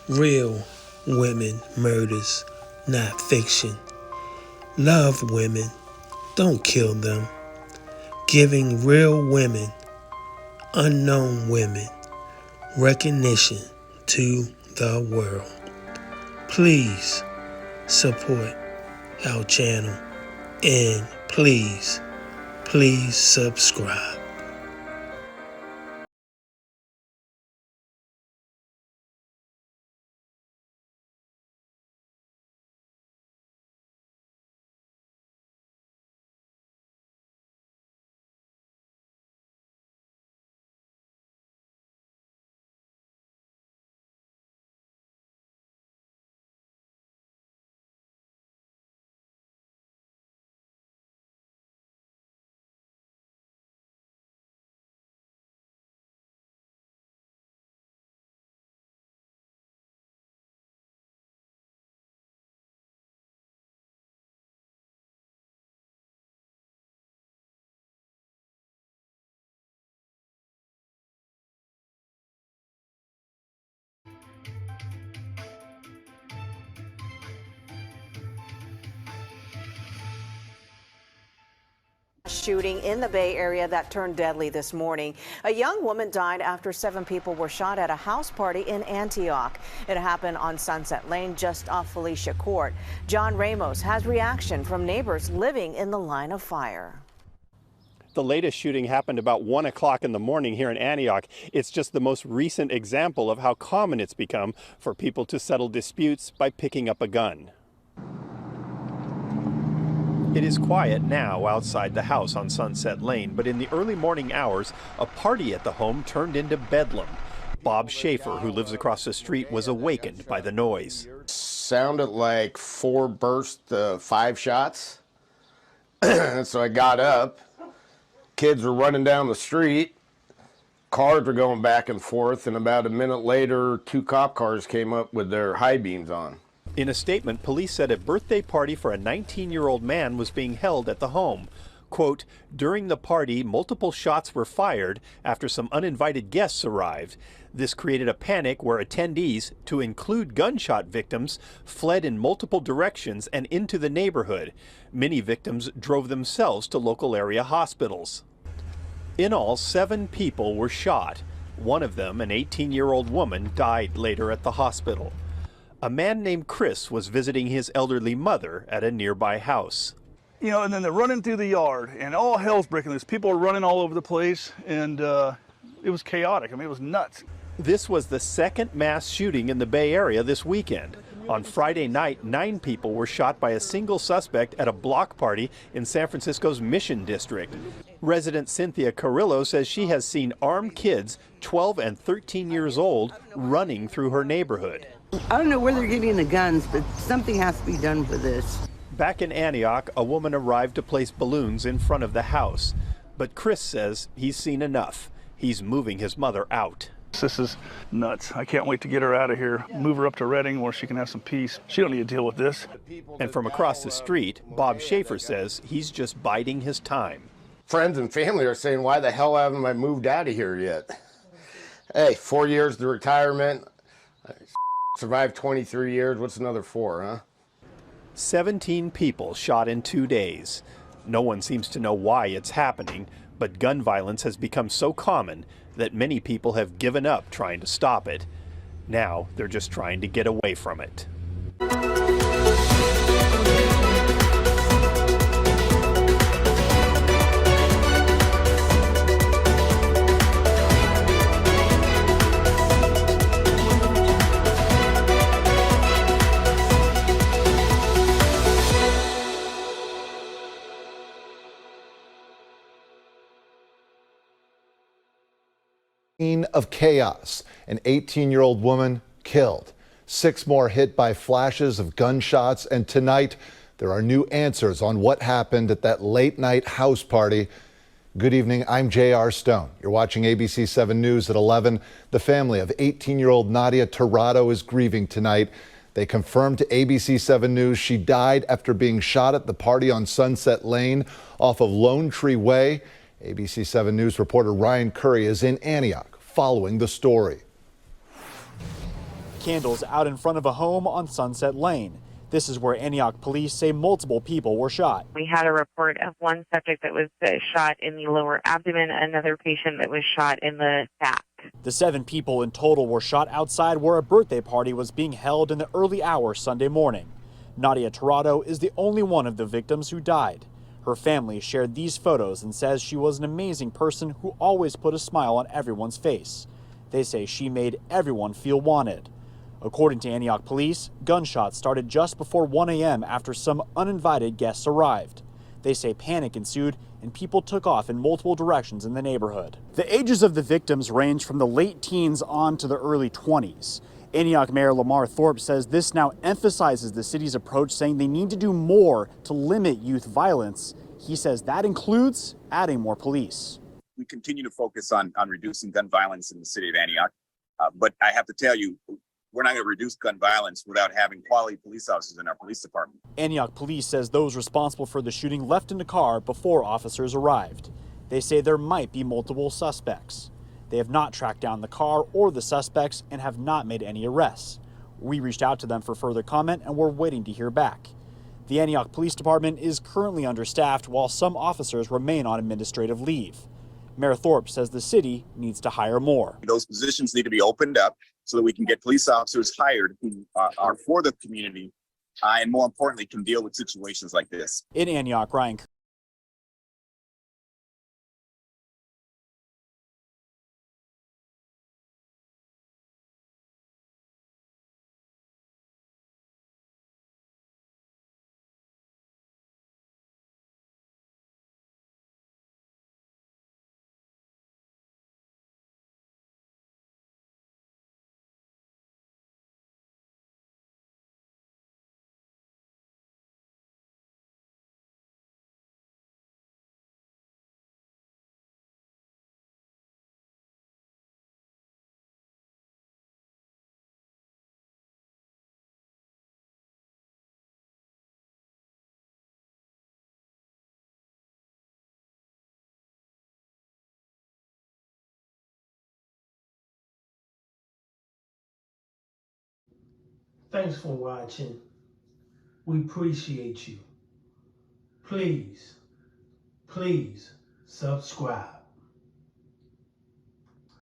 Real women murders, not fiction. Love women, don't kill them. Giving real women, unknown women, recognition to the world. Please support our channel and please subscribe. Shooting in the Bay Area that turned deadly this morning. A young woman died after 7 people were shot at a house party in Antioch. It happened on Sunset Lane just off Felicia Court. John Ramos has reaction from neighbors living in the line of fire. The latest shooting happened about 1 o'clock in the morning here in Antioch. It's just the most recent example of how common it's become for people to settle disputes by picking up a gun. It is quiet now outside the house on Sunset Lane, but in the early morning hours, a party at the home turned into bedlam. Bob Schaefer, who lives across the street, was awakened by the noise. Sounded like 4 bursts of 5 shots. So I got up. Kids were running down the street. Cars were going back and forth, and about a minute later, 2 cop cars came up with their high beams on. In a statement, police said a birthday party for a 19-year-old man was being held at the home. Quote, during the party, multiple shots were fired after some uninvited guests arrived. This created a panic where attendees, to include gunshot victims, fled in multiple directions and into the neighborhood. Many victims drove themselves to local area hospitals. In all, 7 people were shot. One of them, an 18-year-old woman, died later at the hospital. A man named Chris was visiting his elderly mother at a nearby house. You know, and then they're running through the yard, and all hell's breaking loose. People are running all over the place, and it was chaotic. I mean, it was nuts. This was the second mass shooting in the Bay Area this weekend. On Friday night, 9 people were shot by a single suspect at a block party in San Francisco's Mission District. Resident Cynthia Carrillo says she has seen armed kids, 12 and 13 years old, running through her neighborhood. I don't know where they're getting the guns, but something has to be done for this. Back in Antioch, a woman arrived to place balloons in front of the house. But Chris says he's seen enough. He's moving his mother out. This is nuts. I can't wait to get her out of here, move her up to Redding where she can have some peace. She don't need to deal with this. And from across the street, Bob Schaefer says he's just biding his time. Friends and family are saying, why the hell haven't I moved out of here yet? Hey, 4 years to retirement. Survived 23 years. What's another 4, huh? 17 people shot in 2 days. No one seems to know why it's happening, but gun violence has become so common that many people have given up trying to stop it. Now they're just trying to get away from it. Scene of chaos. An 18-year-old woman killed. 6 more hit by flashes of gunshots. And tonight, there are new answers on what happened at that late-night house party. Good evening. I'm J.R. Stone. You're watching ABC 7 News at 11. The family of 18-year-old Nadia Tirado is grieving tonight. They confirmed to ABC 7 News she died after being shot at the party on Sunset Lane off of Lone Tree Way. ABC 7 News reporter Ryan Curry is in Antioch following the story. candles out in front of a home on Sunset Lane. This is where Antioch police say multiple people were shot. We had a report of one subject that was shot in the lower abdomen, another patient that was shot in the back. The 7 people in total were shot outside where a birthday party was being held in the early hours Sunday morning. Nadia Tirado is the only one of the victims who died. Her family shared these photos and says she was an amazing person who always put a smile on everyone's face. They say she made everyone feel wanted. According to Antioch police, gunshots started just before 1 a.m. after some uninvited guests arrived. They say panic ensued and people took off in multiple directions in the neighborhood. The ages of the victims range from the late teens on to the early 20s. Antioch Mayor Lamar Thorpe says this now emphasizes the city's approach, saying they need to do more to limit youth violence. He says that includes adding more police. We continue to focus on reducing gun violence in the city of Antioch, but I have to tell you, we're not going to reduce gun violence without having quality police officers in our police department. Antioch police says those responsible for the shooting left in the car before officers arrived. They say there might be multiple suspects. They have not tracked down the car or the suspects and have not made any arrests. We reached out to them for further comment and we're waiting to hear back. The Antioch Police Department is currently understaffed while some officers remain on administrative leave. Mayor Thorpe says the city needs to hire more. Those positions need to be opened up so that we can get police officers hired who are for the community and more importantly can deal with situations like this. In Antioch, Ryan Thanks for watching. We appreciate you. Please subscribe.